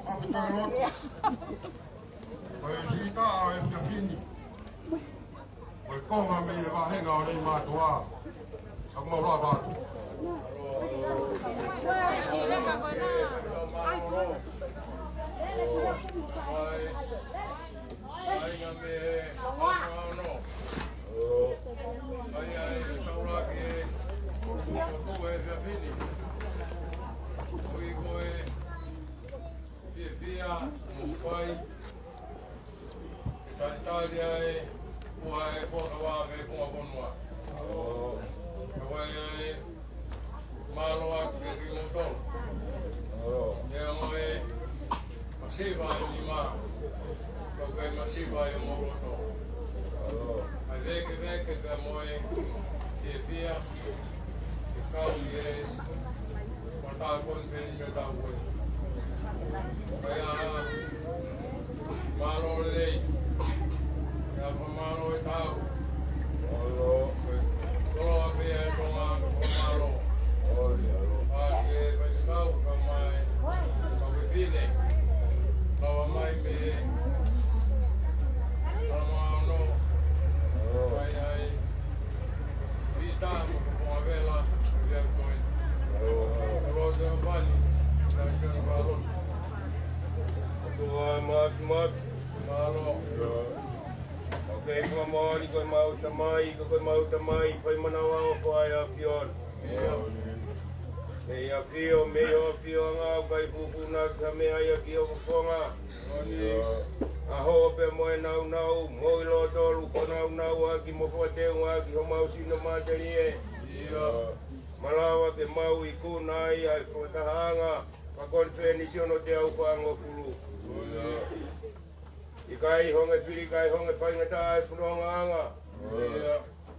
Pagkalot. Kaya sita ay piyapini. Kaya ko nga may bahay nga ulit matuwa. Ang mababad. Via Mumbai, Italia, Puai, Pokawake, Puaponua. Kawai Malwa, Kekimoton. Yang Masiva, Lima, Kawai Masiva, Moroto. Aveke, Kamoe, Via, Kau, Patakon, Benjamin. Kaya malo lei, kaya pamalo itaw. Kalau apa yang doang pamalo, pakai pasal kamai, kau pilih, kalau mai me, pamalo, kaya kita mau vela, dia koin, kalau dia bani, dia balon. Mat. Malo. Okay, kung mau tamay, pa'y manawa ko ay apion. May apio nga, kay pupunag sa may ay apio ko nga. Aho, pe mo ay naw, mo ilotol, ko naw, aki mo pote, aki humau sino materi. Malawa ke mau ikunay, ay potahanga, pakonfenisyon o te au pango pulu. Ikai honga piri kai honga whainga tae puronga anga.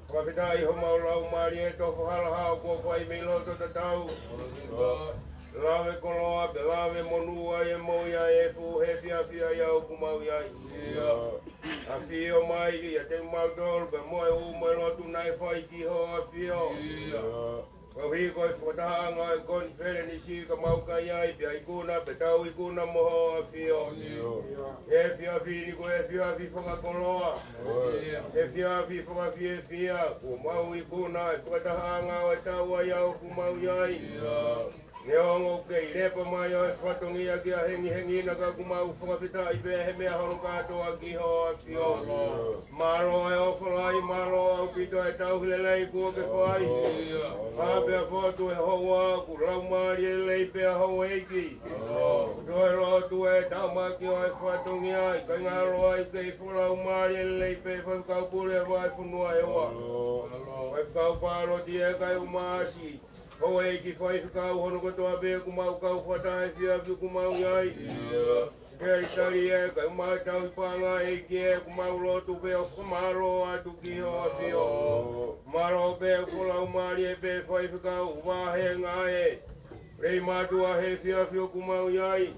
Kapitai homa o lau maari e toko halahau ko whai mei loto ta tau. Lawe koloa pe lawe monua e moia e fu he fia iau kumau iai. A fio mai i a te mau tolu pe moe umo e lotu nai whai ki ho a fio. Kahi koi whataanga e koni where ni si ka mauka iai pia ikuna pe tau ikuna moho a fio. E fia ni ko e fia whakakoloa. E fia whakafia ku mau ikuna e whataanga o e tau a iau ku mau iai. Ne ongo ke i lepa mai o e whatongi a ki a hengi na ka ku mau whakapita i pe he mea horo katoa ki ho a fio. Maro e ofalai, maro au pito e tau hilelei kua ke whai. Pea fotu e hoa ku lau maari e lei pea hau eiki. Toe rotu e tau maki o e whatongi ai. Kai ngaro ai kei whulau maari e lei pea whakau pule e vai whunua e hoa. Whakau pāroti e kai umaasi. Ho eiki whai whakau hono katoa pea ku mau kau whatai whia ku mau iai. Keri tari e kai umai tau i panga eiki e ku mau lotu pea whamaro atu ki ho a whio. Maro pea whulau maari e pea whai whakau wahe ngā e. Rei mātua he whiawhio ku mau iai.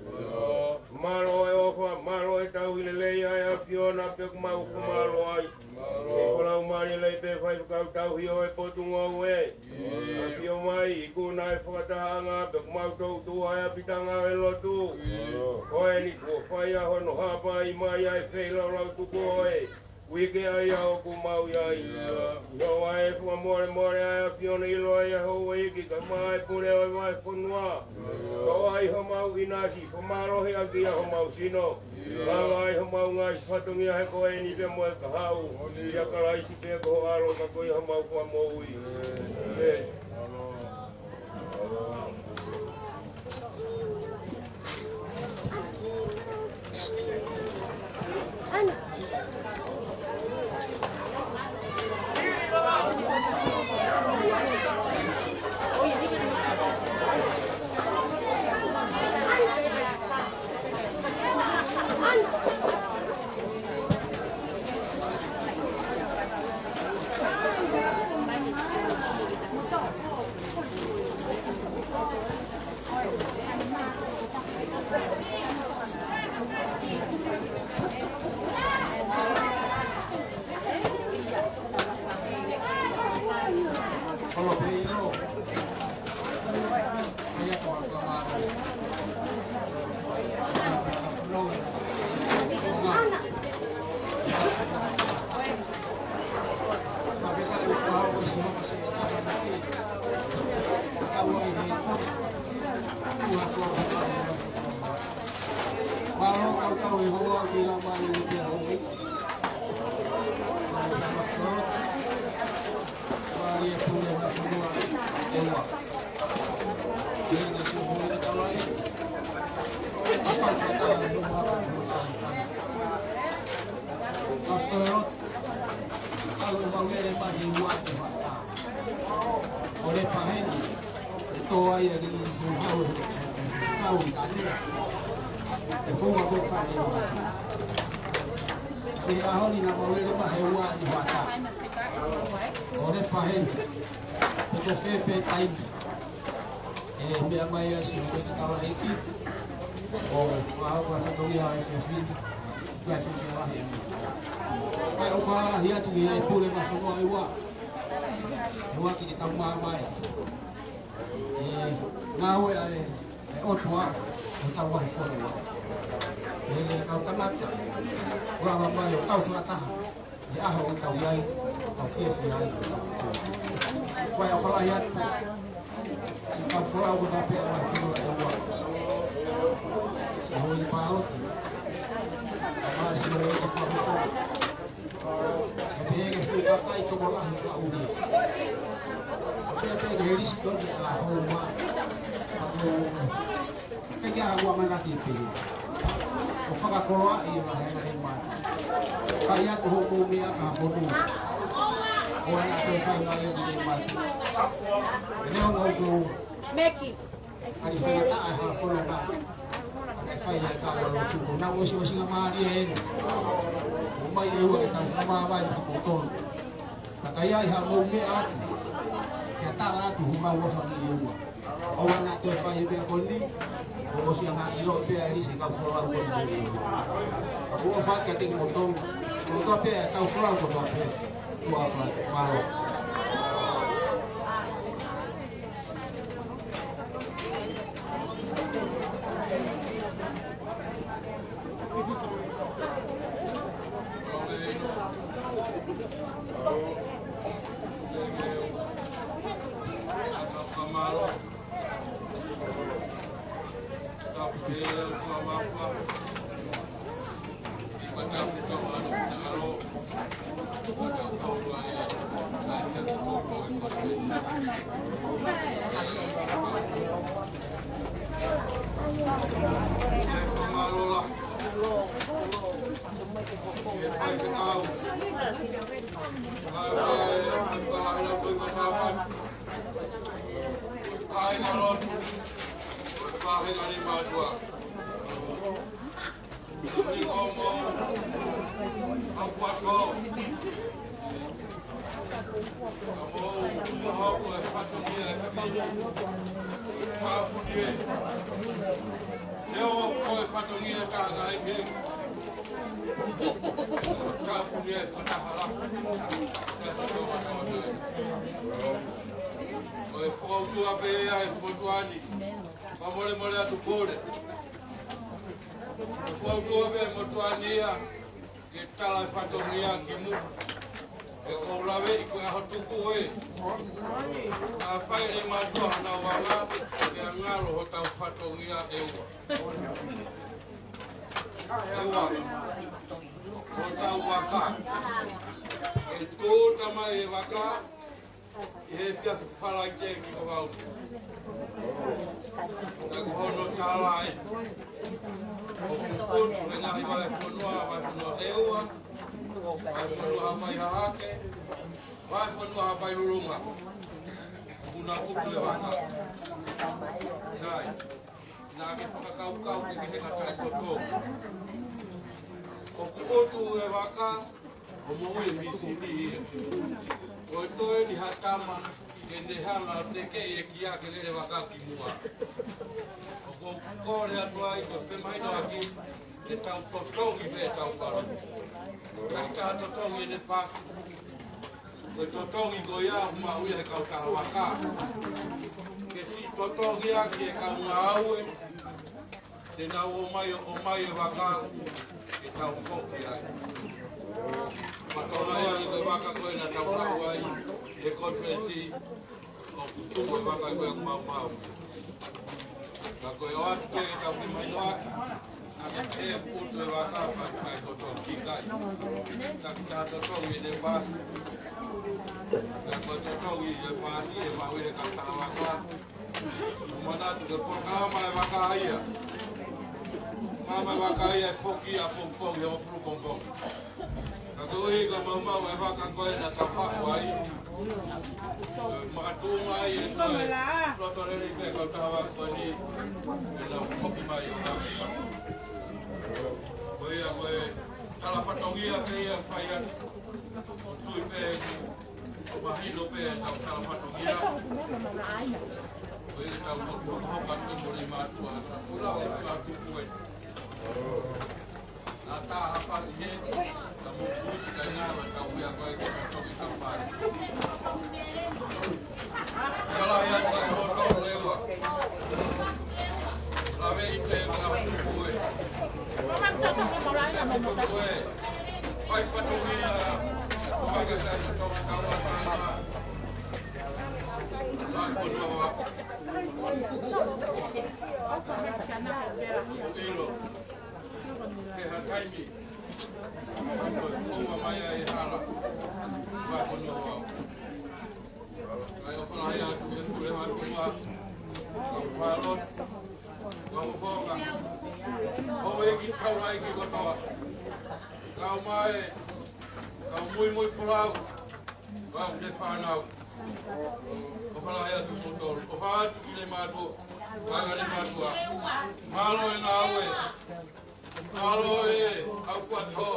Maro e ofa, maro e tau hile lei ai a whiona pea ku mau whamaro ai. E whulau maari lei pea whai whakau tau hio e potu ngau e. A whio mai i kuna e whakatahanga pea ku mau tau tua e apitanga e lotu. Koe ni kua whai a hono hapa i mai ai wheilau lau tuko e. Wike ai au ku mau iai. Yo ai fua more ai a whiona ilo ai a hou iki ka mai pure oi mai whunua. Ko ai ho mau inasi, ko marohi a kia ho mau sino. Lala ai ho mau ngai whatungi a he koe ni pe moe ka hau. Ia ka laisi pe ko aro ka koe ho mau kua moui. Stop. kau e hoa ki la mari ni te hoi. Mai ka maskorot. Mari e pune na semua ewa. Ini semua ni kalai. Apa kata rumah maskorot. Kalau mau mere masih buat tu fakta. Oleh pahen itu ayah di rumah tahu tadi. Fue uma boa farinha. E a honi na maulele pa hewa ni wata. Ore pa hen. Porque fepe time. Minha mãe assim, eu estava aqui. O água essa doia esse fim. Vai ser lá. Vai o falar ria tu e pule mas não é igual. Eu aqui que tá uma mai. Não é outro ar. Eu tava fora. Kau tamat, orang ramai kau suratah, ya ahau kau yai, kau sia-sia. Kau yang salah ya, si kau salah kau tapi orang semua ewa. Semua di paut, apa sih mereka semua itu? Tapi yang sudah kai tu malah kau ni. Tapi dari situ dia ahau aku kerja gua mana kipi. O whakakoroa i ma hena he mai. Kai atu hoku mea ka honu. O ana te whai mai o ni mai. E neo ngauku. Meki. Ari whena taa e hala whono na. Ake whai hei ka walo tuko. Nau osi osi nga maari e henu. O mai e ua ke tau whamaa mai pa kotonu. Takai ai ha ngau mea atu. Kia tala atu humau wafaki e ua. O ana te whai e bea koni. O si ama ilo pe ali se kau fora ko ni. O fa ka ting motong. O to pe kau fora ko to pe. O fa malo. Totongi ko ya ma uya ka ka waka. Ke si totongi aki ka ngawe. Te na o mai waka. Ke tau ko ki ai. Matona ya ni waka ko na tau ka wai. E conference o tu ko waka ko ma ma. Ka ko ya ke tau ki mai no. e puto e waka kai toto kikai. Tak toto i le pas. Ka toto i le pas i e mau e ka waka. Mana tu por kama e waka ia. Mama waka ia foki a pompong e o pru pompong. Ka ko e ka mama e waka ko e na tapa wai. Makatunga i e toi. Roto re pe ka tawa ko ni. Na foki mai o na. Koe tala patongia pea paia tui pe mahino pe tala patongia koe tau toki hoka te mori matua ura e peka tuku e na tā hapasi he ta mo kuisi ka ngāra tau pia koe koe toki tau pari kala hea ka hotoro ewa lawe i te ka tuku e Pai patungia, paga sasa toka kawa kana. Lai konoa. Ilo. Ke hataimi. Kuma maya e hala. Lai konoa. Lai opana hea tule mai kuma. Kau palot. Kau fonga. Kau eki kau mai ki kotoa. Kau mai, kau mui purau, kau te whanau. O whala hea tu motoru, o whaatu ki le mātua, kanga le mātua. Malo e ngā ue, malo e au kua tō.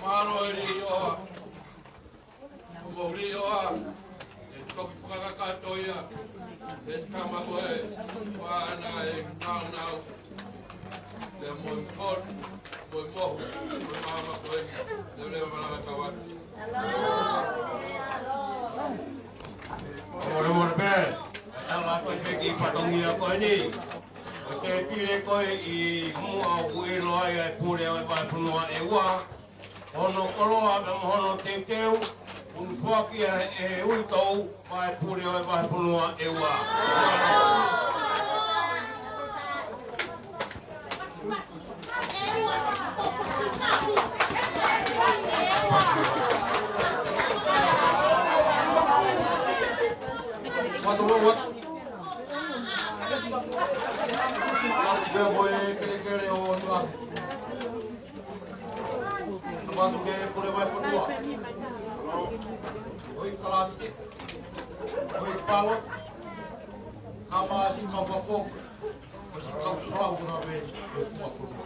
Malo e ri oa, o mo ri oa, e toki whakakatoia, e tamako e, wāna e ngau. Te moi kon, moi mohu, moi mama koe, te lewa malanga tawat. Mora pe, tala koe peki patongia koe ni. O te pire koe i mua ui loa ia e pure o e waipunua e ua. Hono koloa me mohono te teu, un whakia e uitou, mai pure o e waipunua e ua. What? Lalu boy kere o tua. Abang ke boleh wifi tua. Oi kalansi. Oi palot. Kama si kau fafok. Si kau flau na be. Fuma fuma.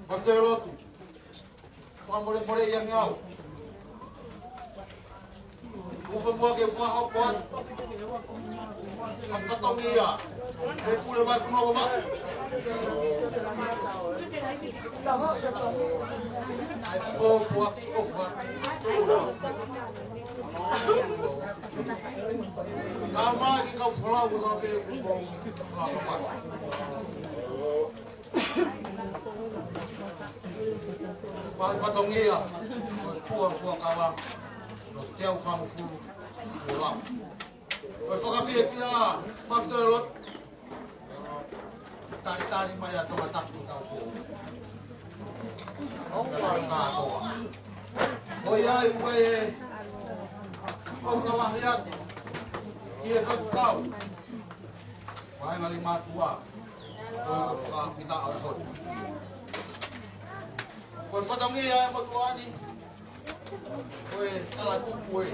Bakte lotu. Famole yang ngau. Semua ke faham buat apa tongia, lepas lepas semua bapak. Aku buat kofan. Kama kita flow tapi mau apa? Apa tongia, buat kawan. Teu famu fulu ulang. Oi fokafi fia, mafto lot. Tari maya to matak tau fo. Ka to. Oi ai oi. O falahiyat. Ie fastau. Vai ngali matua. Oi ko fokafi ta ala hot. Oi fotongi ya motuani. Oi, kala tuku e.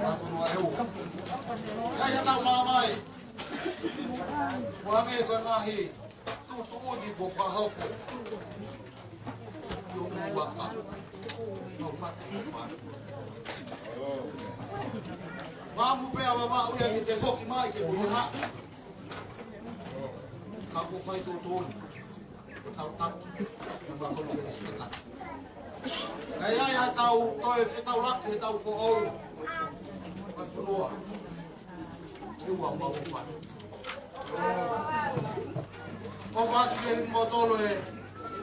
Wafunu wa eu. Kaya tau mamai. Wange ko ngahi. Tutu di go fahoko. Yung waka. No mati fa. Mamu pe baba uya ki te foki mai ke buha. Ka ko fai tutun. Tau tak yang bakal lebih sekitar. Kaya ya tahu toy fitau laki tahu fool. Pas keluar. Iwa mau buat. Buat yang botol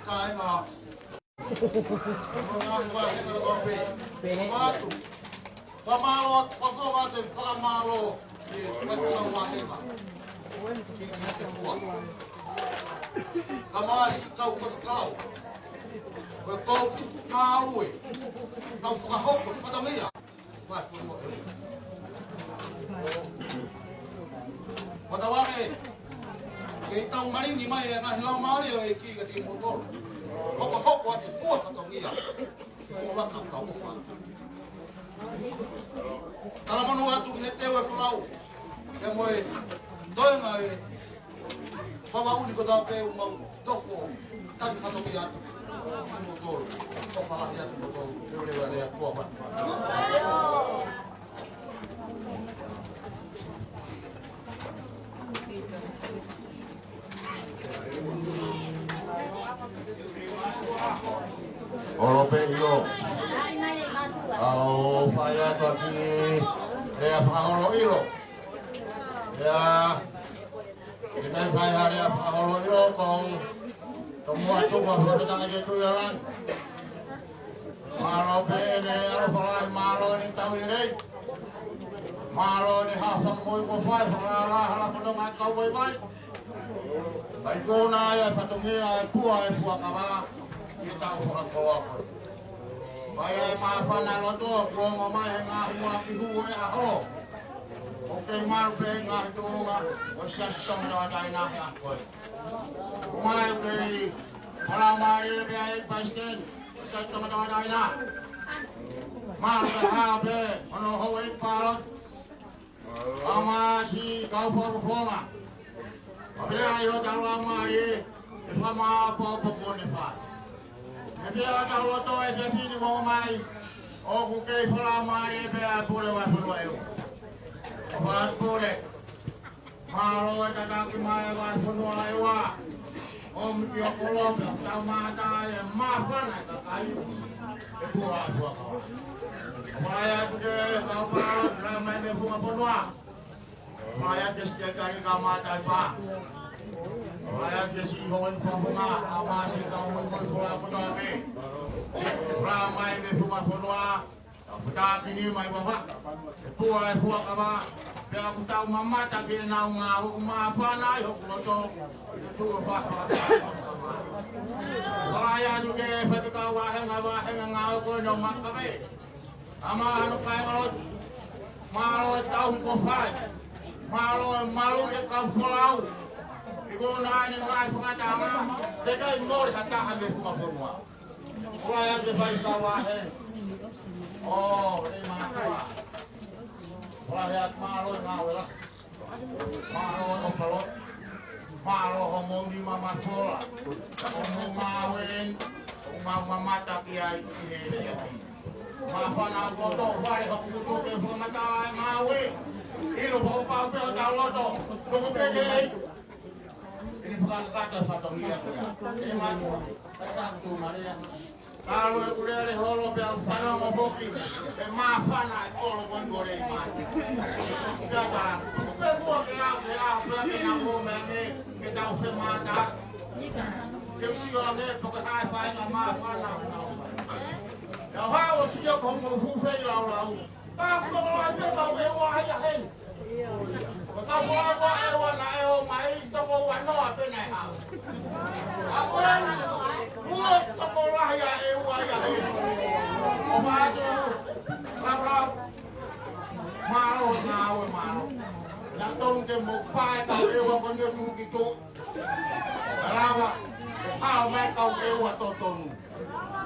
kai ngah. Ngah bahasa ngah kopi. Batu. Famalot, fafomat, famalo. Vai falar o arrema. Que te fua. Kamasi kau kau. Vai kau kau e. Kau fuga hopo fatamia. Vai fumo eu. Patawange. Ke tau marini mai nga hilau maori o e ki ka ti motor. Hopo hopo ate fua fatamia. Fumo waka kau fa. Tala manu atu ke te o flau. Ke moe doenga e. Papa único da pe uma tofo. Tadi fatamia atu. Motor. Tofa la ya tu motor. Eu levarei a tua vai. Olope ilo. Au faya tu aquí. Dia faholo ilo. Ya. Kita faya dia faholo ilo kau. Semua tu kau kita ngaji tu jalan. Malo bene alo falai malo ni tahu ini. Malo ni hafang moi ko fai falala hala pedong kau baik-baik. Baik kau na ya fatungia puai fuak apa. Kita fuak kau apa. Bayai maafan alo tu ko ngomai ngah mua kihu ya ho. Oke mal be ngah tu ngah. Wasias tong dawa dai nah ya ko. Mai ke kalau mari be ai pasken. Saya tong dawa dai nah. Mal be ha be ono ho ai palot. Amasi kau forma. Apa ayo dalam mari. Ifama apa pokon ifa. Jadi ada loto aja sini mau mai. Oh bukan selamari biar boleh wasun wayu. Buat boleh. Malu aja tak mai wasun wayu wa. Om kio kolom yang tahu mata ya maafkan aja kayu. Itu wasu kau. Mulai tu ke kau parot ramai befunga ponua. Mulai tu sekali kau mata pak. Ayat kesi hoin fafunga amasi kau moi fula kotabe. Ramai me fuma fonwa. Fuda kini mai baba. Tu ai fuak aba. Dia tahu mama tak ke nau ngau ma fana yo kloto. Itu fa fa. Ayat juga fatika waheng aba heng ngau ko no makabe. Ama anu kai ngalot. Malo tahu ko fai. Malo ke kau fulau. Iko na ni ngai fungatama teka imor hata hambe kuma formua ora ya de vai kawa he oh ni matua ora ya malo ngawela malo no falot malo homo di mama fola homo mawen mama mata kiai he kiai mafana foto vale homo to ke fumata mawe ilo ho pa pe ta loto to pege ini bukan kata fatongia ya. Ini matu. Kata tu Maria. Kalau udah ada holo yang fana ngoboki, maafana kalau gondore mati. Kita pembuat berarti nanggo mene kita usah mata. Kesiannya pokok hai maafana kenapa. Ya haus dia komo fufei lau. Aku lagi kau ewa ya hen. Kau apa ewa na ewa mai toko wano apa nih ha? Aku kan buat toko lah ya ewa ya ini. Apa tu? Rap malu. Nak tong ke mupai kau ewa kau ni tu gitu. Kenapa? Kau mai kau ewa totonu.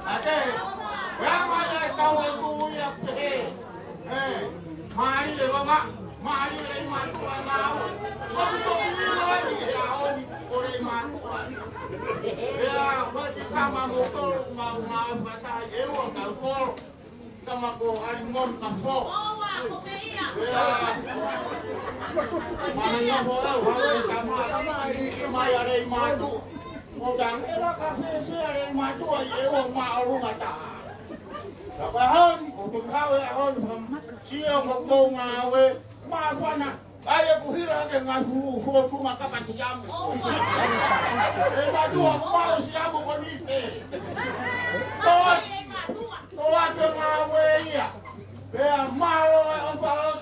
Oke? Yang mana kau itu ya mari mama. Mari lagi matuan mau. Kau bilang ya orang matuan. Ya, bagi kama motor mau kata ewa kalpol sama ko arimon kafo. Ya. Mana boleh kama ini maya lagi matu. Odang era kafe sere matu ewa mau mata. Kapan untuk kawe on siang mau ngawe maafana ayo kuhira ke ngafu foto makapasi jamu madua mau siamu bonite toa ke ngawe ya be malo on falot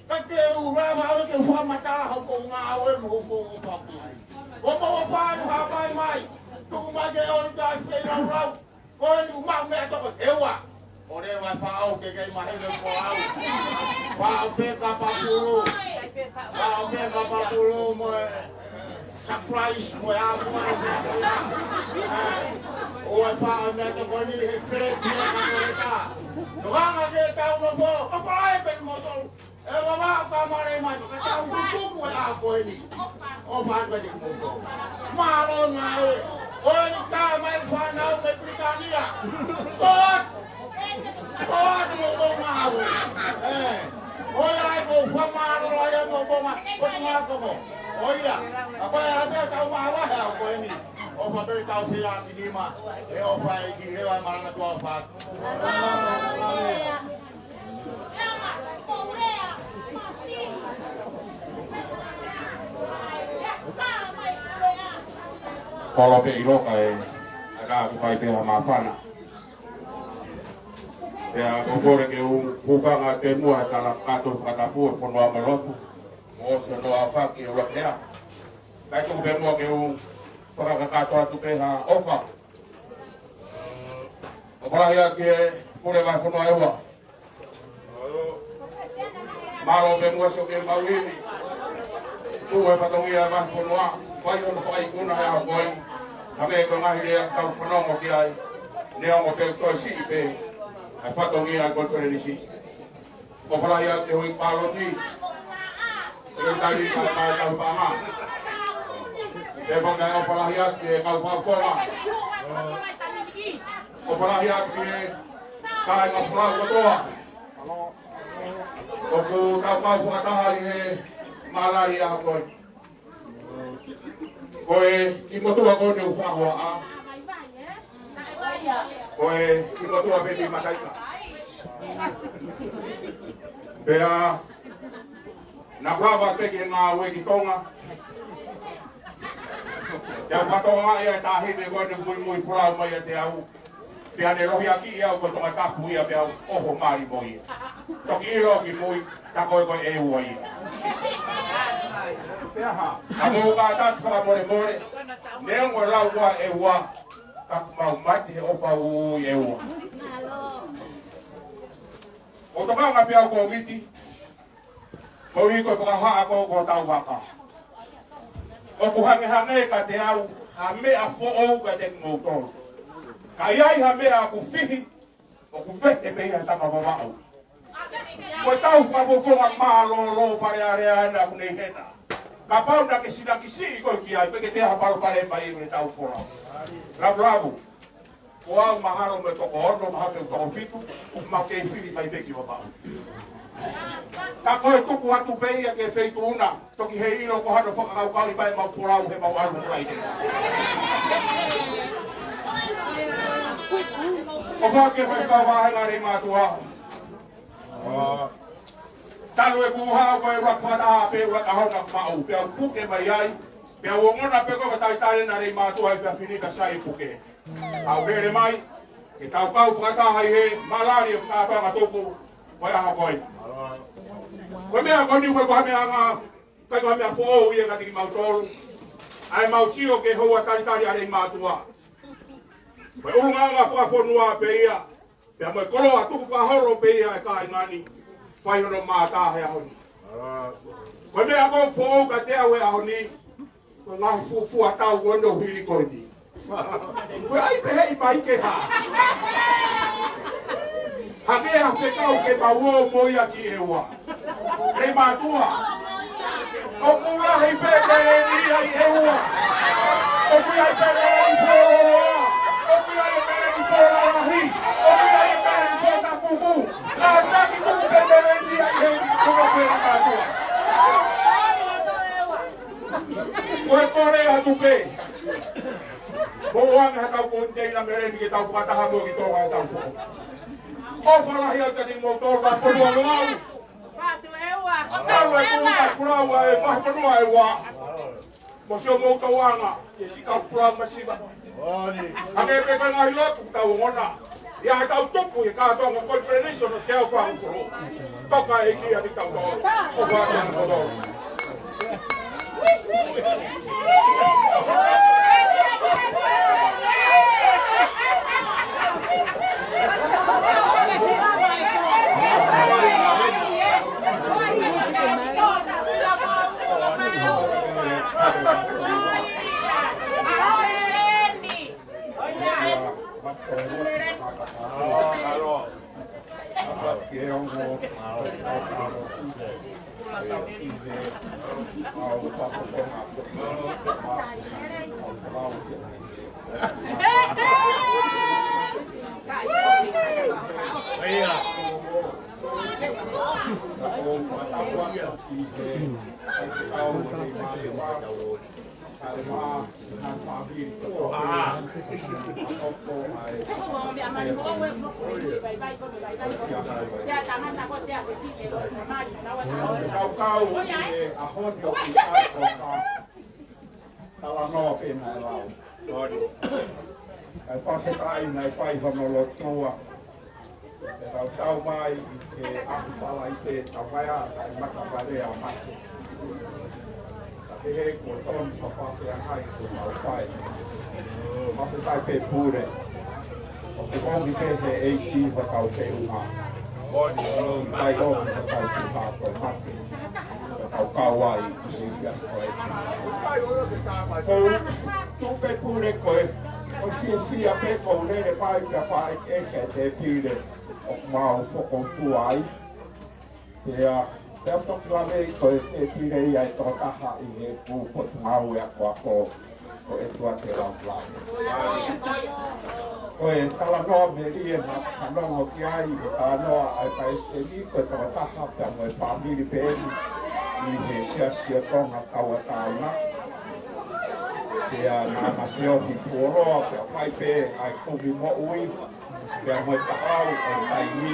ke Ura mau ke fua matala ho ko ngawe mo pa. O mo pa ha mai. Tu mai ke o ta fe rau. Ko ni ma me to ko ewa. Ore wa fa o ke mai le ko au. Wa pe ka pa pulu. Wa pe ka pa pulu mo surprise mo ya mo. O fa me to ko ni fre ni ka reta. Doanga ke ta uno po. O ko ai pe mo to. E baba ka mare ma to ka ta u ku ya ko ni. O fa ka di mo to. Malo na e. O ni ta mai fa na o me Britania. Tot mo ma o. O ya ko fa ma ro ya mo mo ma. Ko ma ko ko. O ya. Apa ya ta ta ma wa ha ko ni. O fa pe ta sila ni ma. E o fa i ki le wa ma na to fa. Kalau pe ilo kai ada aku kai pe mafana. Ya kokore ke ufanga te mua kala kato kata pu fono amalotu. Mo se no afaki o ya. Kai tu pe mo ke para kato atu pe ha ofa. Okala ya ke pure va fono ewa. Malo pe mo so ke mawini. Tu e patongia mas fono a. Vai ono fai kuna ya koi. Kami ko ngahi dia kau penong ki ai. Dia mo te ko si pe. Ai patongi a ko tore ni si. Ko fala ya te hoi paloti. Ke tadi ka ka pa ma. Te ko ga o fala ya ke ka fa fora. Ko fala ya ke ka ma fla ko toa. Ko ku ka pa fu ka he malaria ko. Koe ki motua ko ne ufahoa a. Koe ki motua pe ni makaika. Pea na kwaba peke ngā weki tonga. Ya whatonga ia ta hine koe ne mui whurau mai a te au. Pea ne rohi aki ia ko tonga tapu ia pea oho mari mo ia. Toki iro ki mui ta koe koe e ua ia. Amo ka tatu whaka more Nengo lau wa e wa Kaku mau mati he opa ui e ua O toka ngā pia ko miti Ko hiko whakahaa ko tau waka O ku hange ka te au Ha mea fo'ou ka te ngōtoro Ka iai ha mea ku whihi O ku vete mea tama wawau Ko tau whakapofonga maa lo pare area ana ku nei hena Ka pau na ke sina kisi ko ki ai pe ke te hapalo pare mai me tau fora. Rabu. O au maharo me to ko ono ma pe to fitu, o ma ke fili mai pe ki wa pau. Ka ko e tuku atu pe ia ke feitu una, to ki he ilo ko hano foka kau kali mai mau fora he mau alu lai de. O fa ke fa ka wa ngari ma tua. Talu e buha ko e wakwana pe wakahona mau pe puke mai ai pe wongona pe ko tai na ri matu ai pe finika sai puke au rere mai ke tau kau kata hai he malari ka ta ka toku mai ha koi ko me ko ni ko me anga pe ko me po ia ka ti mau tolu ai mau sio ke ho tai ari matu wa pe unga nga fa fonua pe ia pe mo kolo atu ka horo pe ia ka ngani Pai hono mata he ahoni. Ko me ako fo ka te awe ahoni. Ko nga fu atau gondo hili ko ni. Ko ai pe hei mai ke ha. Hake a te kau ke pawo mo ia ki ewa. Re matua. O kula hei pe te ni ai ewa. O kui ai pe te ni fo roa. O kui ai pe ni fo rahi. O kui ai pe ni fo tapuku. La taki ku pe te ni ai hei ku no pe matua. Koe kore atu pe. Boang hatau kontei na mere ni tau kataha mo ki toa tau fo. O falahi au tani motor ba ponua ngau. Patu ewa. Tau e kuka furaua e mahpanua e wa. Mo sio mo tauanga. E si kau furaua masiba. Ane peka ngahi lotu tau ngona. Ia tau tupu i kātonga konferenso no te au whangufuru. Toka e kia ni tau tō. O whātana kodoro. Ai whasetai nei whai hono tua. E tau mai i te akupala i te tawhaya ai makaware a matu. Ta te he ko tonu ka whawhia hai ko mau whai. Whasetai pe pūre. O te kongi te he eiki whakau te unga. Tai ongi whakau te hāko mati. Tau kawai i sias koe. Tu pe pūre koe. O sia pe ko lere pai ka pai ke te pire o mau foko tuai te to klave ko te pire ia to taha i he pu po mau ya ko o e tua te la pla o e tala no me ri na no o ki ai ta no ai pa este ni ko to taha pa mo family pe i he sia tonga tawa tauna Pea nana whio hi whoroa, pea whai pē ai kumi mo ui, pea moe ta au o tai ni,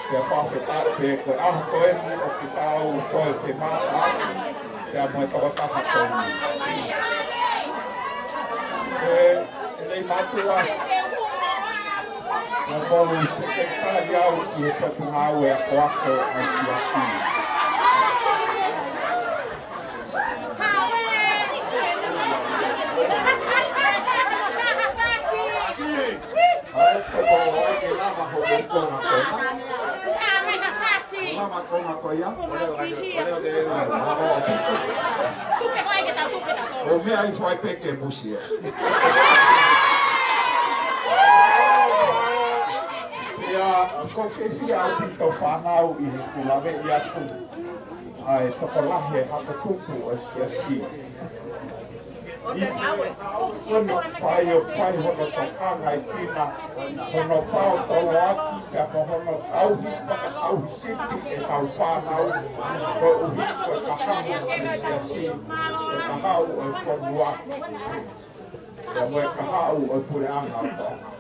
pea whawhe tai pē koe aha koe ni o ki tau koe whe mata aki, pea moe ta wataha tonu. E nei matua, na molu sekretari au ki e whakungau e a koako ai siasi. Lama kona koia. O mea i whai peke musia. Ia, ko whewhia au tito whanau i kulawe i atu. Ai, tokolahe haka kupu o siasi. Hono whai hono tokanga i kina, hono pao tolo aki, kia mo hono tauhi, whakatauhi sipi e tau whanau, ko uhi koe kahamu i siasi, koe kahau e whonu aki, kia mo e kahau e pure anga o tonga.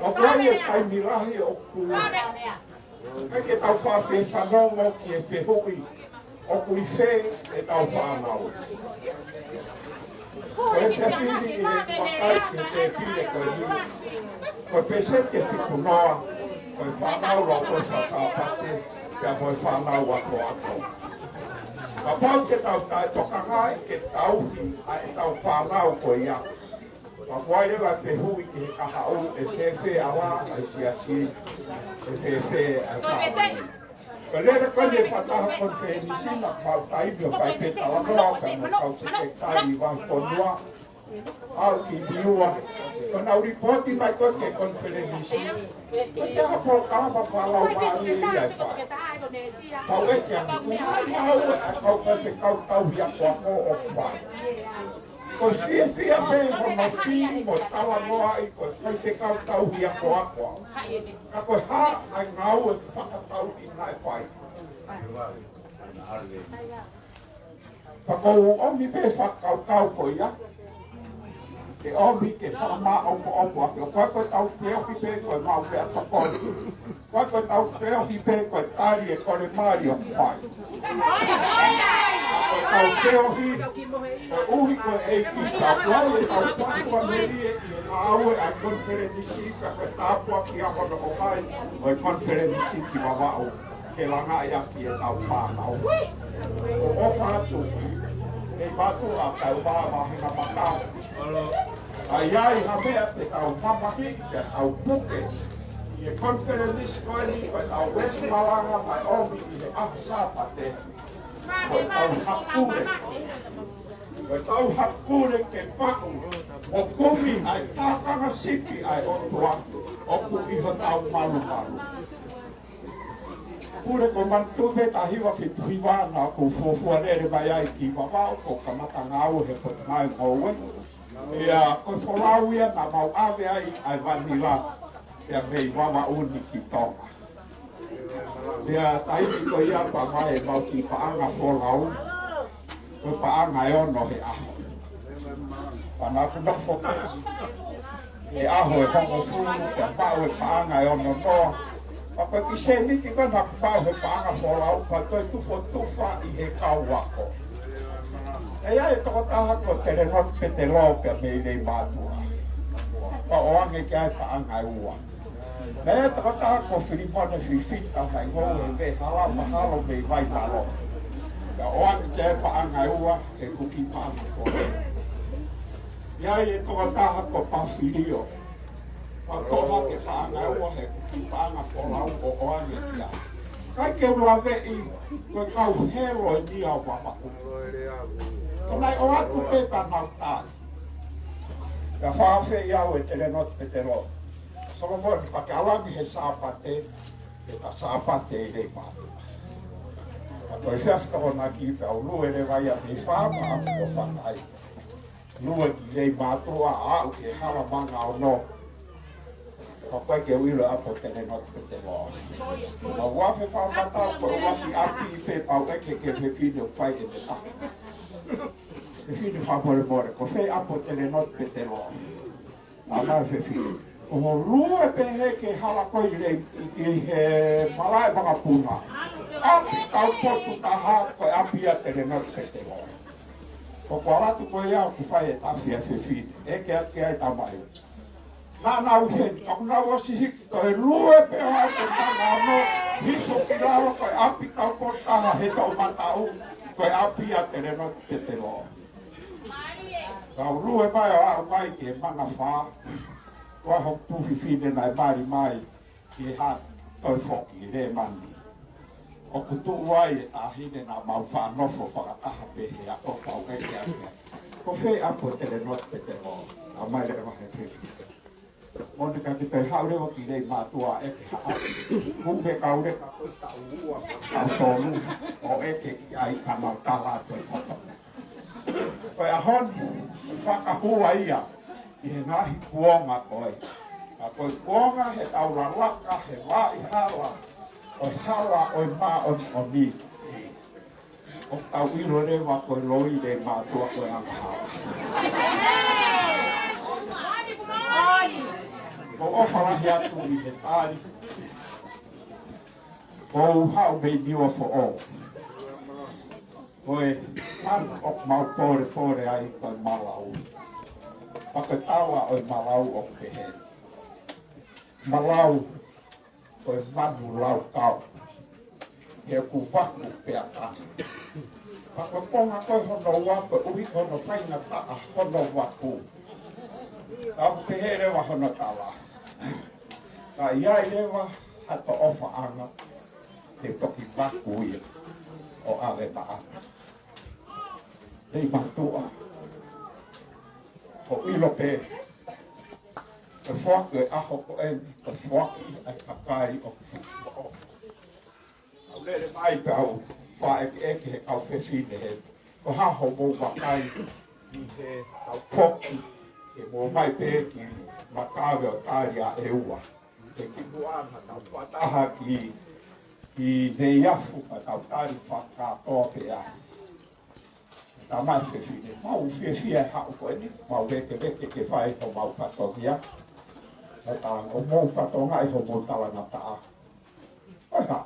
O koe e kai mirahi o ku, ke tau whawhi whanongo ki e whehui, o kui se e tau whanau. Koe te whiri i he pakai ki te pire koe ni. Koe pese te whiku noa, koe whanau ro koe whasapate, kia koe whanau ako ako. Ka pau ke tau tai tokangai ke tauhi a e tau whanau koe ia. Ka koe rewa whehui ki he kahau e se awa a siasi, e se a whanau. Ka lera kone whataha konfenisi na kau taibio whai pe talanoa ka mo kau sekretari wang konua au ki miua. Ka nau ripoti mai koe ke konfenisi. Ka te hapo kama whalau maari e iai whai. Kau e kia mi au e a kau kase kau tauhi ako o whai. Ko sia me hono whiri mo talanoa i ko kase kau tauhi ako. Ka koe ha ai ngau e whakatau i nai whai. Pakou omi pe whakau ko ia. Ke omi ke whama opo ake. Koe koe tau whio hi pe koe mau pe atakoni. Koe tau whio hi pe koe tari e kore maari o whai. Koe tau whio hi, koe uhi koe eiki tau wai e tau whakua meri e ki e aue ai konferensi ka tapua ki a hono o kai o konferensi ki wawao ke langa ia ki e tau whanau. O ofa atu e batu a tau wawa hinga makau. Ai ai ha mea te tau mamahi ke tau puke i e konferensi koe ni o tau wesi malanga mai omi i he ahsapate o tau hapure. O tau hapure ke paku o kumi ai tākanga sipi ai o tua o ku iho tau malu malu. Pure ko mantupe tahiwa fituhiwana ko fofuanere mai ai ki wawao ko kamata ngau he ko mai ngowe. Ia ko folau ia na mau ave ai vanila ia mei wawa uni ki tonga. Ia taiti ko ia pa mai mau ki paanga folau ko paanga e ono he aho. Pana kuna foka e aho e hongo funu te pao e paanga e ono noa. Papa ki se ni ki kana pao he paanga folau pa toi tufa i he kau wako. E ai toko taha ko tere not pete lo pe me le matua. Pa oange ki ai paanga e ua. Me e toko taha ko Filipone fifita mai ngou e me hala mahalo me vai malo. Ka oange ki ai paanga e ua e kuki paanga folau. Iai e toka taha ko Pafilio. Pa toha ke paanga ua he ki paanga folau o oange kia. Kai ke ua vei koe kau hero e ni au wamaku. Kanai o atu pepa nau tāi. Ka whawhe iau e tere not pe te lo. Solomon, pa ke awangi he sāpate, e ta sāpate e rei mātua. Pa toi whiafta o nā ki pe au lue re vai a te whāma aku o whakai. Lua ki rei mātua au ke hala manga o no. Pa koe ke uilo apo tene not pe te loa. Ma wafe whamatau koe waki api i whe pau eke ke whiwhine o whai e te taka. Whiwhine whamore more, ko whai apo tene not pe te loa. A mai whiwhine. O ho lua pe he ke hala koe i rei i ki he malai mga puna. Api tau potu taha koe api a tene not pe te loa. Ko kwaratu koe iau ku whai e tawhi a whiwhine. Eke ake ai tamai. Nā nau heni, aku nau osi hiki koe lue pe hau te tanga no. Hiso ki raro koe api tau potu taha he tau matau. Koe api a tere not pe te loa. Kau lue mai o au mai ke manga whā. Koe hok tuhi whine nai mari mai ki hat toi whoki re mani. O kutu wai e tahine na mau whanofo whakataha pehe a o pau eke ake. Ko whee apo tere not pe te loa. A mai re wahe whiwhi. Monika ki toi haurewa ki rei mātua eke haa. Kumpe kaure ka koe tau ua kau tonu o eke ki ai kanau tala toi koto. Koe ahoni, whakahua ia i he ngahi kuonga koe. A koe kuonga he taura laka, he wai hala, oi hala, oi mā o ni. O tau iro rewa koe loi rei mātua koe anga hala. Ko ofalahi atu i he tāri. Ko hau mei niwa for all. Koe man ok mau tore ai koe malau. Paka tawa oi malau ok pehe. Malau koe manu lau kau. He ku waku pea tāri. Paka ponga koe hono wako uhi hono whainga taa hono waku. Au pehe rewa hono tala. Ka iai rewa hato ofa anga te toki waku ia o ave maana. Nei matua. O ilo pe. Ke whaku e aho ko emi. Ke whaki ai kakai o kufuku o. Au lere mai pe au wha eke he kau whewhine he. Ko haho mō wakai i he kau whoki. E mō mai pe ki makawe o tāri a e ua. E ki muana tau pataha ki nei afu a tau tāri whakatoa pe a. Ta mai whiwhine, mau whiwhia e hau koe ni, mau weke ke whae to mau whatongia. E tāng o mō whatonga i ho mō talanga taa. Oi ha,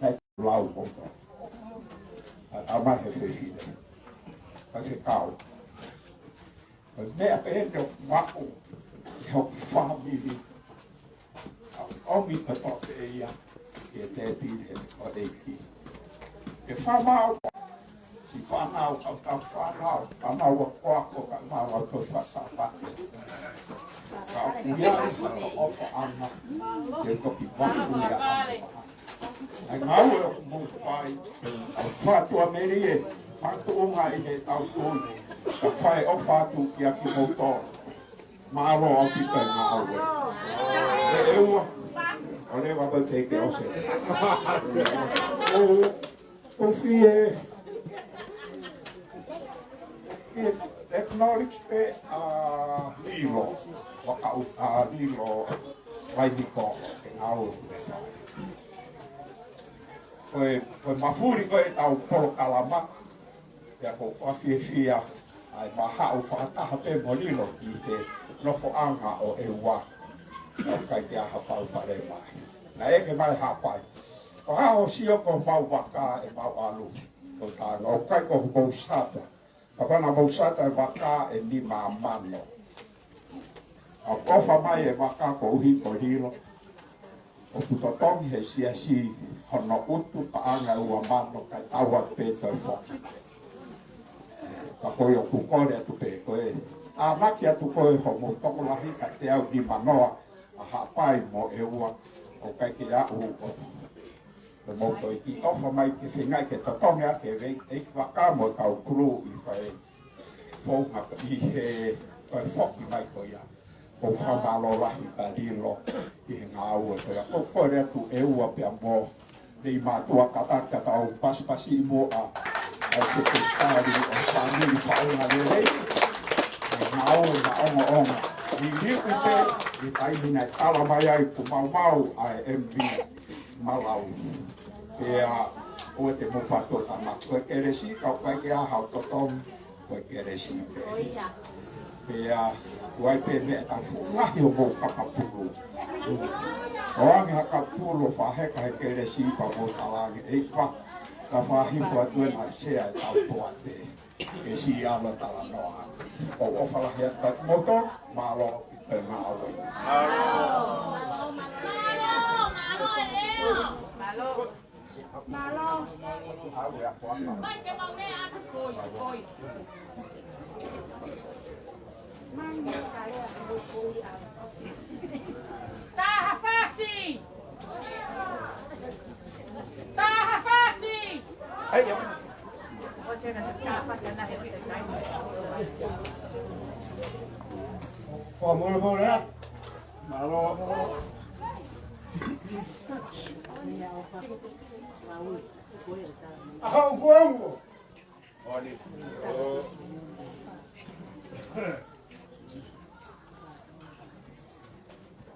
nei lau mōta. Ta mai whiwhine, kai se kau. mea pēne o mako, e ho whamiri. Omi patope e ia, e te tine o eiki. E whamau, si whanau, kau whanau, ka maua koako, ka maua toi whasapate. Ka uiari hata ofa ana, e kopi waku ia ana. Ai ngau e o mou whai, au whatua meri e, patu unga i he tau tui, ka whai o whatu ki a ki mou tōru. Maaro au ki kai ngau e. E eua, o le wapa teke o se. O fie, acknowledge pe Lilo, wakau Lilo, wainiko, ke ngau e whai. Koe mafuri koe tau polo kalama, ia ko whawhiawhia, ai maha o whaataha pe mo Lilo ki te nofo anga o e wā. Nau kai te aha pau pare mai. Na eke mai hapai. Ko hao sio ko mau waka e mau alu. Ko tāna o kai ko mausata. Ka wana mausata e waka e ni mamano. A kofa mai e waka ko uhi ko Lilo. O putotongi he siasi hono utu paanga ua mano kai taua pētoi whoki. Ka koe o kukore atu pē koe. A maki atu koe ho mo tokolahi ka te au ni manoa a hapai mo e ua o kai ki a u o e mo toi ki ofa mai ke whingai ke totonga ke vei e waka mo kau kuru i whai whonga i he toi whoki mai ko ia o whamalo rahi ka Lilo i he ngā ua koe o kore atu e ua pia mo nei mātua kataka tau paspasi i mo a se te whāri o whaniri whaunga le rei ngā ua na onga onga ni liu i te i taimina i tala mai ai ku mau mau ai MV Malau. Pea o te mopato tama koe keresi, kau koe ke ahau totongi koe keresi pe. Pea uai pe mea ta fungahi o mou kakapuru. O angi hakapuru whaheka he keresi pa mou talangi eikwa ka whahifo atuen ai sea e tau toate. E si ala tala noa. O ofalahi atat moto, malo pe ngāwe. Taha fasi! Taha fasi! O mora, malo. Ahau kuangu. Oli.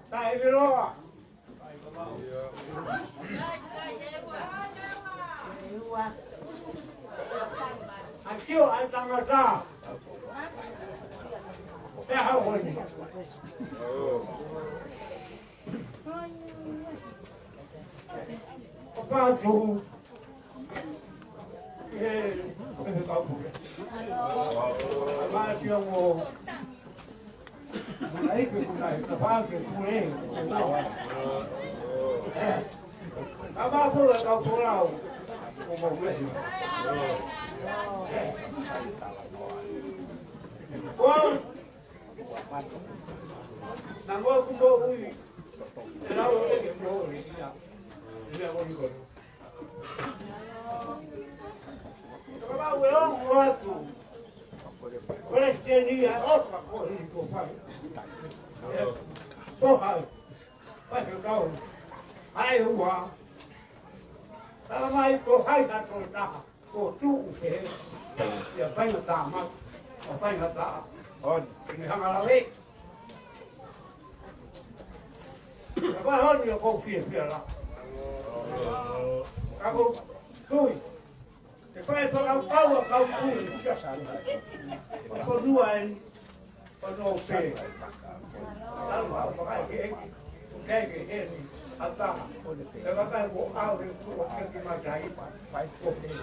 Tai viroa. Akio ai tangata. E hau honi. Patu. Mas eu vou. Aí que eu vou fazer que eu a vapura que eu vou lá. Como mesmo. Bom. Na rua com o ui. Era o que eu vou ir. Já vou ir. Agora o outro. Parece que ele é outra coisa que eu faço. Porra, vai ficar um. Aí eu vou. Ela vai correr da torta. Por tudo que é. E vai na cama. Vai na cama. Olha, me chama ali. Agora onde eu confio lá? Acabou. Fui. Depois para o pau, a pau, eu sou duas, eu não sei. Eu vou pegar o áudio, eu vou pegar mais aí, vai correr.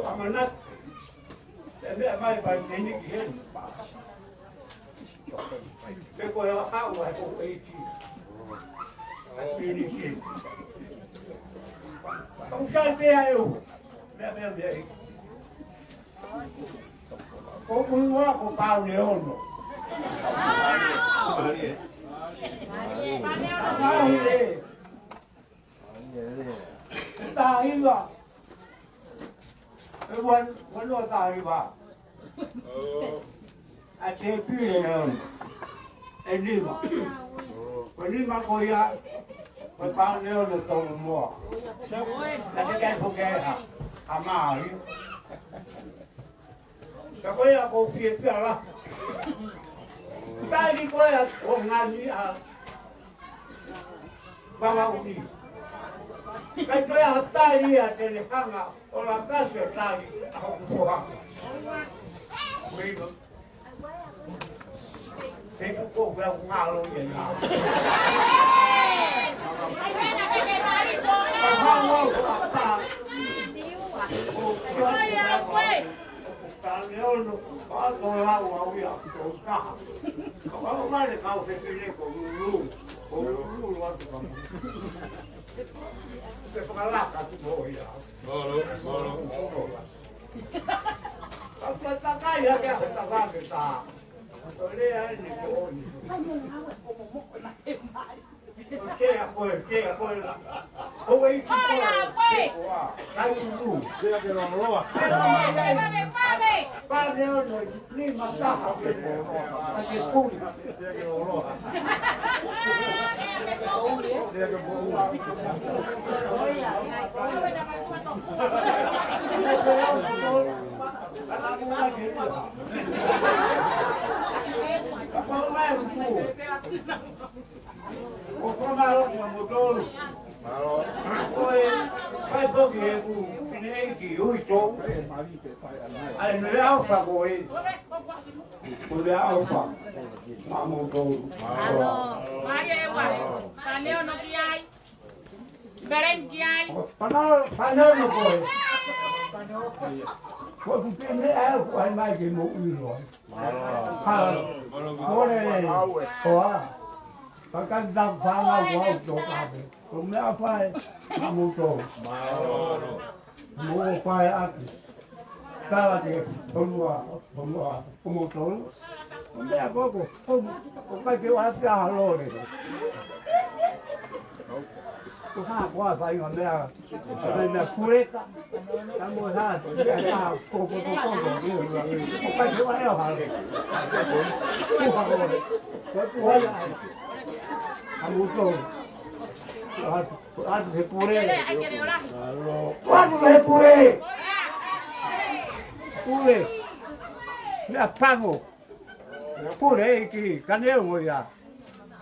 Amanhã, eu Mẹ mai bà chế những cái cái cô nó hao ngoài cô ấy thì không sai bia yêu mẹ vậy có vui quá có bao nhiêu rồi ta đi vào cái vấn lo ta đi vào à chế phi này em đi mà coi ya cái bao nhiêu là tôm mua là cái phong cái hả mà đi cái coi ya cô phi phi là ta đi coi ya ông ăn đi à vào đi cái coi ya ta đi à trên hàng à orang kasih ta đi aku buang cái cô béo ngao luôn vậy nào ngao ngao của ta cô cho chị béo ta nhớ nó có tôi lao vào việc tôi cả có mấy cái câu phải cái này cũng luôn luôn cái con lạc cả tụi tôi vậy ta cái gì cái ta làm cái ta tôi đi ăn thì tôi xe quay không ấy cái gì xe cái lòng lo ba đeo rồi đi mà ta cái cung xe cái lòng lo xe cái bố Có malo một đôi, tôi phải bước về cụ cái gì ui chỗ, anh lấy áo phạc rồi, tôi lấy áo phạc, mà một đôi. Mà vậy vậy, ta leo nó kia, beren kia. Phải nói một rồi. Tôi cũng biết lấy áo của anh mai cái mũ rồi. Có đây này, có. Các anh đang phá lao của ông chỗ nào vậy? Cũng đã phải mua chỗ. Mua phải ăn. Ta là gì? Không mua chỗ. Không đã có không phải kiểu ăn ra lô này. Tôi ha qua phải ngon đấy à. Đây là quế. Anh mua ha, cái nào cô rồi. Không phải kiểu ăn nào hả? Không phải rồi. Cái Amuto. Ăn cái pure. Ăn cái pure. Pure. Là pango. Pure cái canelo rồi à.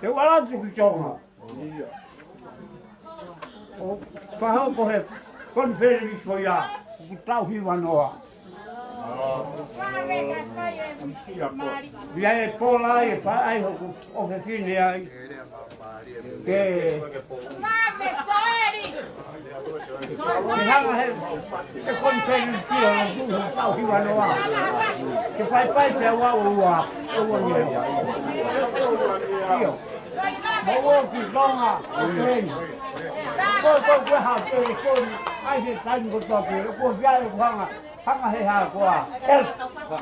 Cái quả là cái chồng à. Phải không có hết. Con phê đi rồi à. Tao hi vào nó. Vậy Polai phải ai học oficina aí. Que con fez tio no tao que vai no ar. Que faz é o ar. O tio. Vou que longa. Có học con ai thì thành một trò chuyện con gái con à. Hăng hay hà qua. El.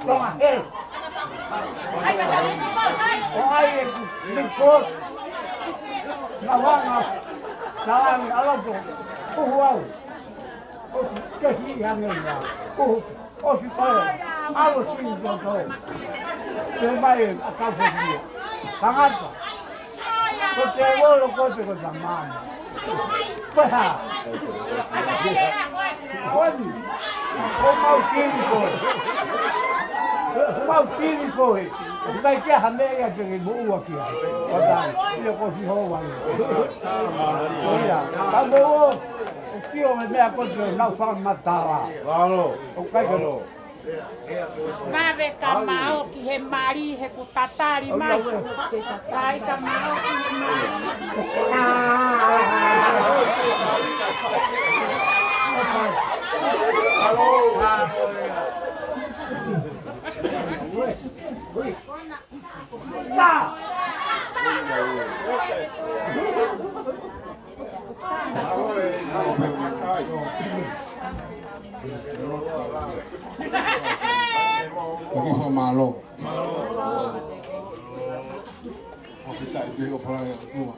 Long à el. Ai mình có Nawang alam tu, wow, kesian ni lah, si kaya, alas ini tu, terbaik akal sedia, sangat, kau cewek kau cakap zaman, bah, kau mau kini kau, Bây giờ hắn đây là chuyện bố kìa, có rằng bây có gì hô vậy? Bây giờ các bố kêu mẹ có chuyện nào phăng mặt ta à? Không phải cái đó. Nave kamao ki he mari he kutatari mai. Kai kamao ki he mari. ta. Pergi sama lo. Oh kita itu orang yang tua.